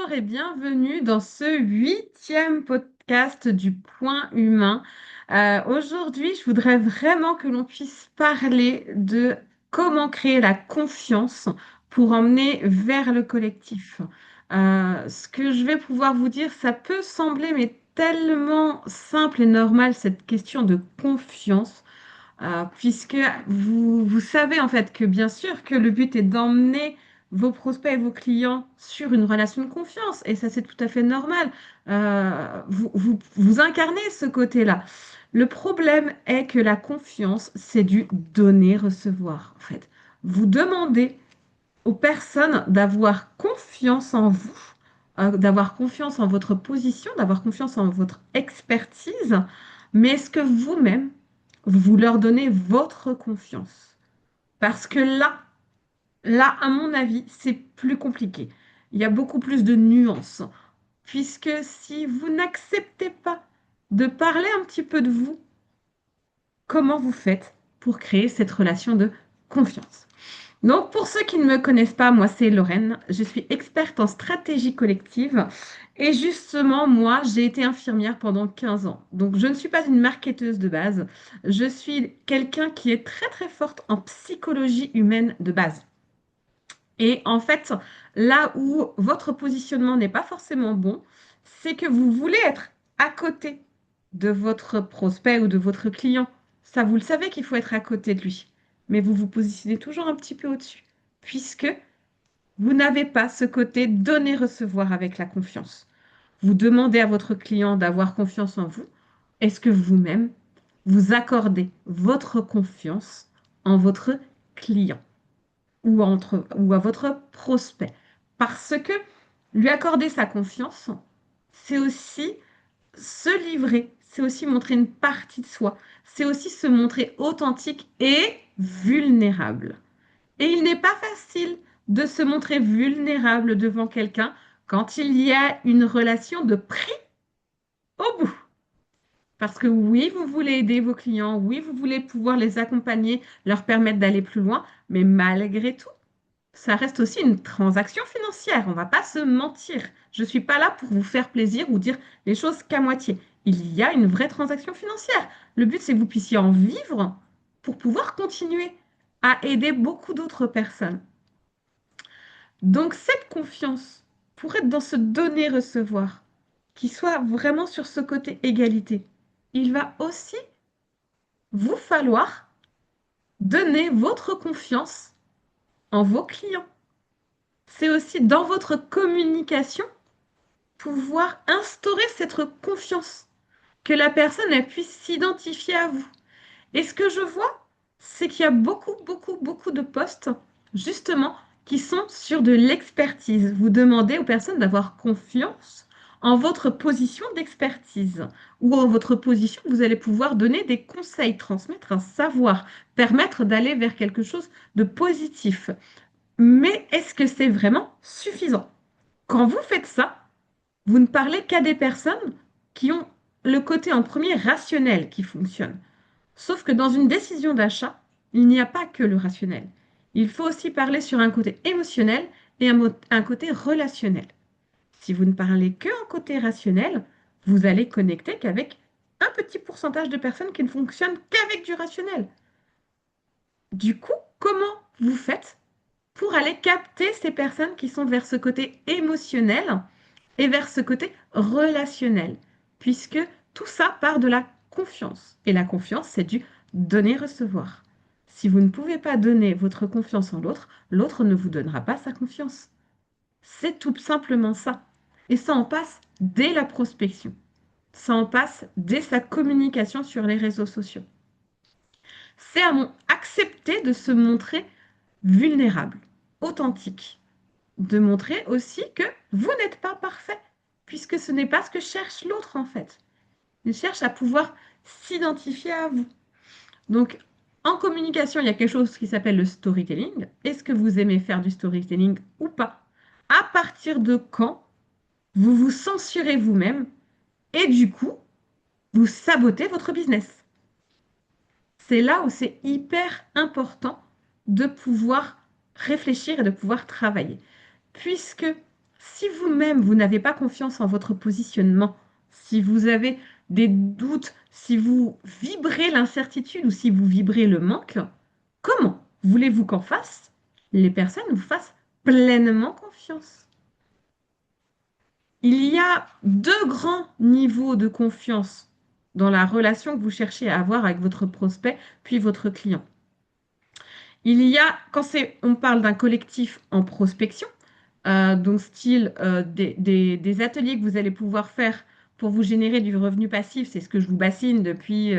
Bonjour et bienvenue dans ce huitième podcast du Point Humain. Aujourd'hui, je voudrais vraiment que l'on puisse parler de comment créer la confiance pour emmener vers le collectif. Ce que je vais pouvoir vous dire, ça peut sembler mais tellement simple et normal, cette question de confiance. Puisque vous savez en fait que bien sûr que le but est d'emmener vos prospects et vos clients sur une relation de confiance, et ça c'est tout à fait normal. Vous incarnez ce côté-là. Le problème est que la confiance, c'est du donner-recevoir en fait. Vous demandez aux personnes d'avoir confiance en vous, d'avoir confiance en votre position, d'avoir confiance en votre expertise, mais est-ce que vous-même, vous leur donnez votre confiance? Parce que là, à mon avis, c'est plus compliqué. Il y a beaucoup plus de nuances, puisque si vous n'acceptez pas de parler un petit peu de vous, comment vous faites pour créer cette relation de confiance? Donc, pour ceux qui ne me connaissent pas, moi, c'est Lorraine. Je suis experte en stratégie collective. Et justement, moi, j'ai été infirmière pendant 15 ans. Donc, je ne suis pas une marketeuse de base. Je suis quelqu'un qui est très, très forte en psychologie humaine de base. Et en fait, là où votre positionnement n'est pas forcément bon, c'est que vous voulez être à côté de votre prospect ou de votre client. Ça, vous le savez qu'il faut être à côté de lui. Mais vous vous positionnez toujours un petit peu au-dessus, puisque vous n'avez pas ce côté donner-recevoir avec la confiance. Vous demandez à votre client d'avoir confiance en vous. Est-ce que vous-même, vous accordez votre confiance en votre client? Ou à votre prospect. Parce que lui accorder sa confiance, c'est aussi se livrer, c'est aussi montrer une partie de soi, c'est aussi se montrer authentique et vulnérable. Et il n'est pas facile de se montrer vulnérable devant quelqu'un quand il y a une relation de prix au bout. Parce que oui, vous voulez aider vos clients, oui, vous voulez pouvoir les accompagner, leur permettre d'aller plus loin, mais malgré tout, ça reste aussi une transaction financière, on va pas se mentir. Je ne suis pas là pour vous faire plaisir ou dire les choses qu'à moitié. Il y a une vraie transaction financière. Le but, c'est que vous puissiez en vivre pour pouvoir continuer à aider beaucoup d'autres personnes. Donc cette confiance, pour être dans ce donner-recevoir, qui soit vraiment sur ce côté égalité, il va aussi vous falloir donner votre confiance en vos clients. C'est aussi dans votre communication pouvoir instaurer cette confiance, que la personne elle puisse s'identifier à vous. Et ce que je vois, c'est qu'il y a beaucoup, beaucoup, beaucoup de postes, justement, qui sont sur de l'expertise. Vous demandez aux personnes d'avoir confiance en votre position d'expertise ou en votre position, vous allez pouvoir donner des conseils, transmettre un savoir, permettre d'aller vers quelque chose de positif. Mais est-ce que c'est vraiment suffisant? Quand vous faites ça, vous ne parlez qu'à des personnes qui ont le côté en premier rationnel qui fonctionne. Sauf que dans une décision d'achat, il n'y a pas que le rationnel. Il faut aussi parler sur un côté émotionnel et un côté relationnel. Si vous ne parlez que en côté rationnel, vous allez connecter qu'avec un petit pourcentage de personnes qui ne fonctionnent qu'avec du rationnel. Du coup, comment vous faites pour aller capter ces personnes qui sont vers ce côté émotionnel et vers ce côté relationnel, puisque tout ça part de la confiance. Et la confiance, c'est du donner-recevoir. Si vous ne pouvez pas donner votre confiance en l'autre, l'autre ne vous donnera pas sa confiance. C'est tout simplement ça. Et ça en passe dès la prospection. Ça en passe dès sa communication sur les réseaux sociaux. C'est à accepter de se montrer vulnérable, authentique, de montrer aussi que vous n'êtes pas parfait, puisque ce n'est pas ce que cherche l'autre en fait. Il cherche à pouvoir s'identifier à vous. Donc, en communication, il y a quelque chose qui s'appelle le storytelling. Est-ce que vous aimez faire du storytelling ou pas? À partir de quand vous vous censurez vous-même et du coup, vous sabotez votre business? C'est là où c'est hyper important de pouvoir réfléchir et de pouvoir travailler. Puisque Si vous-même, vous n'avez pas confiance en votre positionnement, si vous avez des doutes, si vous vibrez l'incertitude ou si vous vibrez le manque, comment voulez-vous qu'en face, les personnes vous fassent pleinement confiance? Il y a deux grands niveaux de confiance dans la relation que vous cherchez à avoir avec votre prospect, puis votre client. Il y a, on parle d'un collectif en prospection, donc style des ateliers que vous allez pouvoir faire pour vous générer du revenu passif, c'est ce que je vous bassine depuis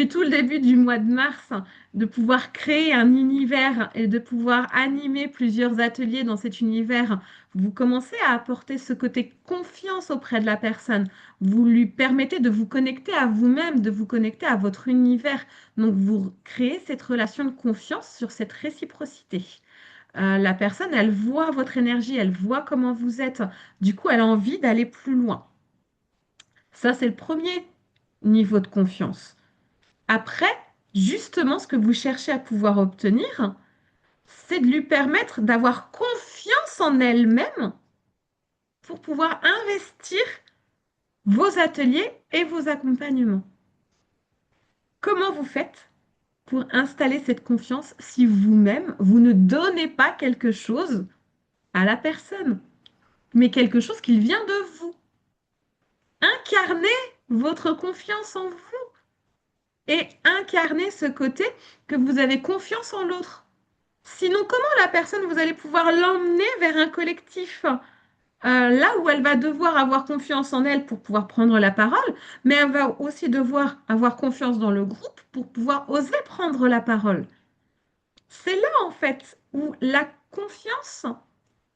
tout le début du mois de mars, hein, de pouvoir créer un univers et de pouvoir animer plusieurs ateliers dans cet univers. Vous commencez à apporter ce côté confiance auprès de la personne. Vous lui permettez de vous connecter à vous-même, de vous connecter à votre univers. Donc vous créez cette relation de confiance sur cette réciprocité. La personne, elle voit votre énergie, elle voit comment vous êtes. Du coup, elle a envie d'aller plus loin. Ça, c'est le premier niveau de confiance. Après, justement, ce que vous cherchez à pouvoir obtenir, c'est de lui permettre d'avoir confiance en elle-même pour pouvoir investir vos ateliers et vos accompagnements. Comment vous faites pour installer cette confiance si vous-même, vous ne donnez pas quelque chose à la personne, mais quelque chose qui vient de vous? Incarnez votre confiance en vous et incarnez ce côté que vous avez confiance en l'autre. Sinon, comment la personne, vous allez pouvoir l'emmener vers un collectif là où elle va devoir avoir confiance en elle pour pouvoir prendre la parole, mais elle va aussi devoir avoir confiance dans le groupe pour pouvoir oser prendre la parole. C'est là, en fait, où la confiance,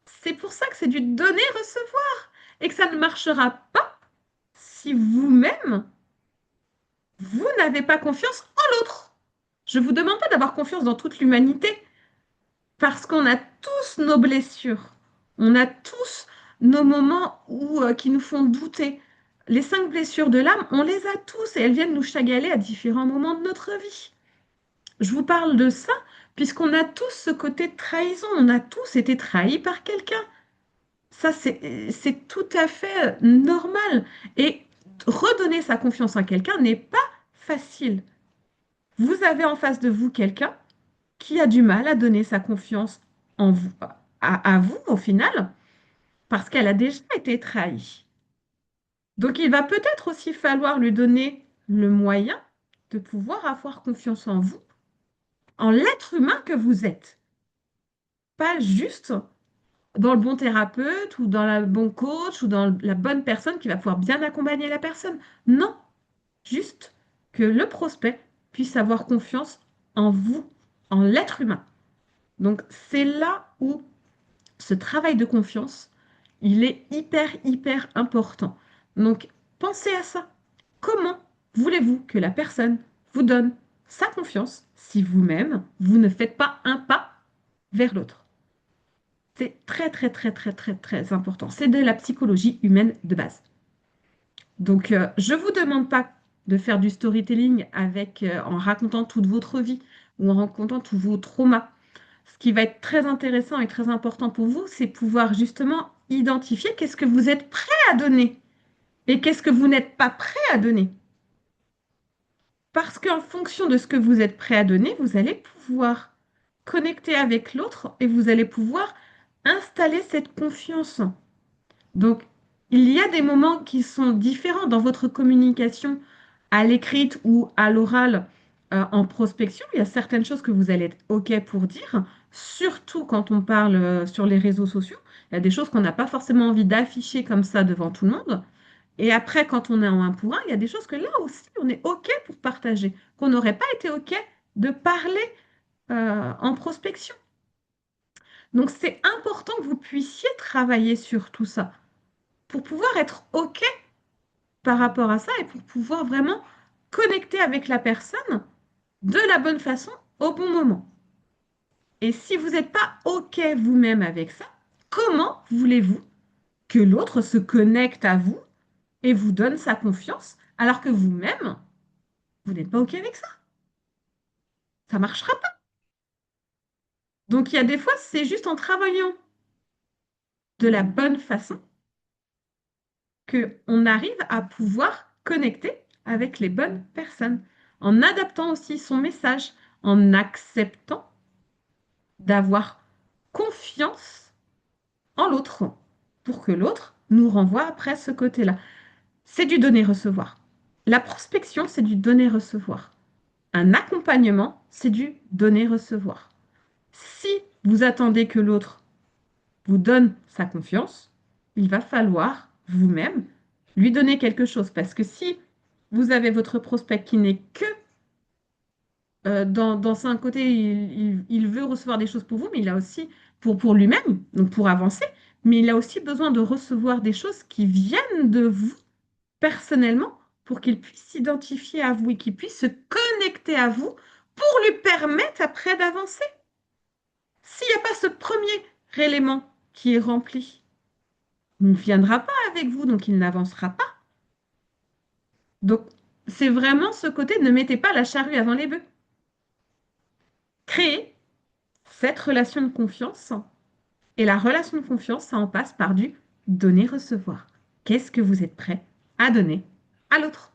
c'est pour ça que c'est du donner-recevoir et que ça ne marchera pas si vous-même, vous n'avez pas confiance en l'autre. Je ne vous demande pas d'avoir confiance dans toute l'humanité parce qu'on a tous nos blessures. On a tous nos moments qui nous font douter. Les 5 blessures de l'âme, on les a tous et elles viennent nous chagaller à différents moments de notre vie. Je vous parle de ça puisqu'on a tous ce côté de trahison. On a tous été trahis par quelqu'un. Ça, c'est tout à fait normal. Et redonner sa confiance en quelqu'un n'est pas facile. Vous avez en face de vous quelqu'un qui a du mal à donner sa confiance en vous, à vous au final, parce qu'elle a déjà été trahie. Donc il va peut-être aussi falloir lui donner le moyen de pouvoir avoir confiance en vous, en l'être humain que vous êtes, pas juste dans le bon thérapeute ou dans le bon coach ou dans la bonne personne qui va pouvoir bien accompagner la personne. Non, juste que le prospect puisse avoir confiance en vous, en l'être humain. Donc c'est là où ce travail de confiance, il est hyper, hyper important. Donc pensez à ça. Comment voulez-vous que la personne vous donne sa confiance si vous-même, vous ne faites pas un pas vers l'autre? C'est très, très, très, très, très, très important. C'est de la psychologie humaine de base. Donc, je ne vous demande pas de faire du storytelling en racontant toute votre vie ou en racontant tous vos traumas. Ce qui va être très intéressant et très important pour vous, c'est pouvoir justement identifier qu'est-ce que vous êtes prêt à donner et qu'est-ce que vous n'êtes pas prêt à donner. Parce qu'en fonction de ce que vous êtes prêt à donner, vous allez pouvoir connecter avec l'autre et vous allez pouvoir installer cette confiance. Donc, il y a des moments qui sont différents dans votre communication à l'écrite ou à l'oral en prospection. Il y a certaines choses que vous allez être OK pour dire, surtout quand on parle sur les réseaux sociaux. Il y a des choses qu'on n'a pas forcément envie d'afficher comme ça devant tout le monde. Et après, quand on est en un pour un, il y a des choses que là aussi, on est OK pour partager, qu'on n'aurait pas été OK de parler en prospection. Donc, c'est important que vous puissiez travailler sur tout ça pour pouvoir être OK par rapport à ça et pour pouvoir vraiment connecter avec la personne de la bonne façon au bon moment. Et si vous n'êtes pas OK vous-même avec ça, comment voulez-vous que l'autre se connecte à vous et vous donne sa confiance alors que vous-même, vous n'êtes pas OK avec ça? Ça ne marchera pas. Donc il y a des fois, c'est juste en travaillant de la bonne façon, qu'on arrive à pouvoir connecter avec les bonnes personnes, en adaptant aussi son message, en acceptant d'avoir confiance en l'autre, pour que l'autre nous renvoie après ce côté-là. C'est du donner-recevoir. La prospection, c'est du donner-recevoir. Un accompagnement, c'est du donner-recevoir. Si vous attendez que l'autre vous donne sa confiance, il va falloir vous-même lui donner quelque chose. Parce que si vous avez votre prospect qui n'est que dans un côté, il veut recevoir des choses pour vous, mais il a aussi pour lui-même, donc pour avancer, mais il a aussi besoin de recevoir des choses qui viennent de vous personnellement pour qu'il puisse s'identifier à vous et qu'il puisse se connecter à vous pour lui permettre après d'avancer. S'il n'y a pas ce premier élément qui est rempli, il ne viendra pas avec vous, donc il n'avancera pas. Donc, c'est vraiment ce côté, ne mettez pas la charrue avant les bœufs. Créez cette relation de confiance. Et la relation de confiance, ça en passe par du donner-recevoir. Qu'est-ce que vous êtes prêt à donner à l'autre?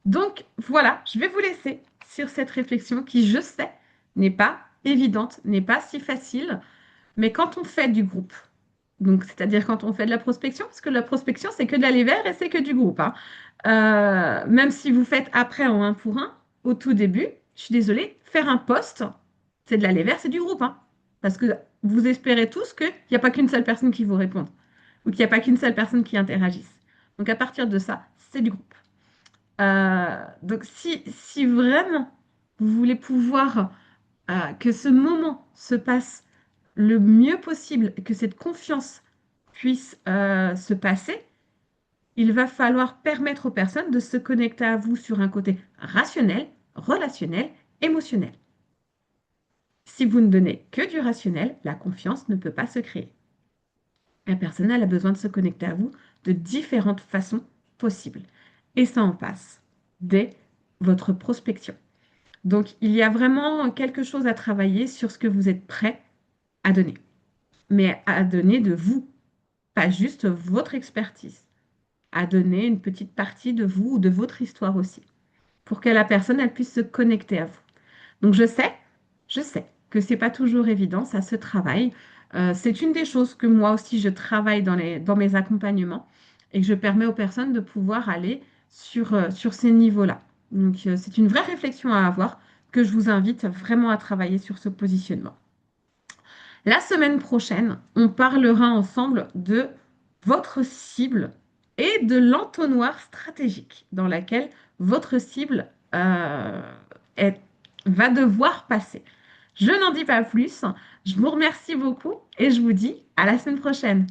Donc voilà, je vais vous laisser sur cette réflexion qui, je sais, n'est pas évidente, n'est pas si facile, mais quand on fait du groupe, donc c'est-à-dire quand on fait de la prospection, parce que la prospection, c'est que de l'aller vers et c'est que du groupe, hein. Même si vous faites après en un pour un, au tout début, je suis désolée, faire un post, c'est de l'aller vers, c'est du groupe, hein. Parce que vous espérez tous qu'il n'y a pas qu'une seule personne qui vous réponde ou qu'il n'y a pas qu'une seule personne qui interagisse. Donc à partir de ça, c'est du groupe. Donc si vraiment vous voulez pouvoir que ce moment se passe le mieux possible, que cette confiance puisse se passer, il va falloir permettre aux personnes de se connecter à vous sur un côté rationnel, relationnel, émotionnel. Si vous ne donnez que du rationnel, la confiance ne peut pas se créer. La personne elle a besoin de se connecter à vous de différentes façons possibles. Et ça en passe dès votre prospection. Donc, il y a vraiment quelque chose à travailler sur ce que vous êtes prêt à donner, mais à donner de vous, pas juste votre expertise, à donner une petite partie de vous ou de votre histoire aussi, pour que la personne elle puisse se connecter à vous. Donc, je sais que c'est pas toujours évident, ça se travaille. C'est une des choses que moi aussi je travaille dans mes accompagnements et que je permets aux personnes de pouvoir aller sur ces niveaux-là. Donc, c'est une vraie réflexion à avoir que je vous invite vraiment à travailler sur ce positionnement. La semaine prochaine, on parlera ensemble de votre cible et de l'entonnoir stratégique dans laquelle votre cible est- va devoir passer. Je n'en dis pas plus. Je vous remercie beaucoup et je vous dis à la semaine prochaine.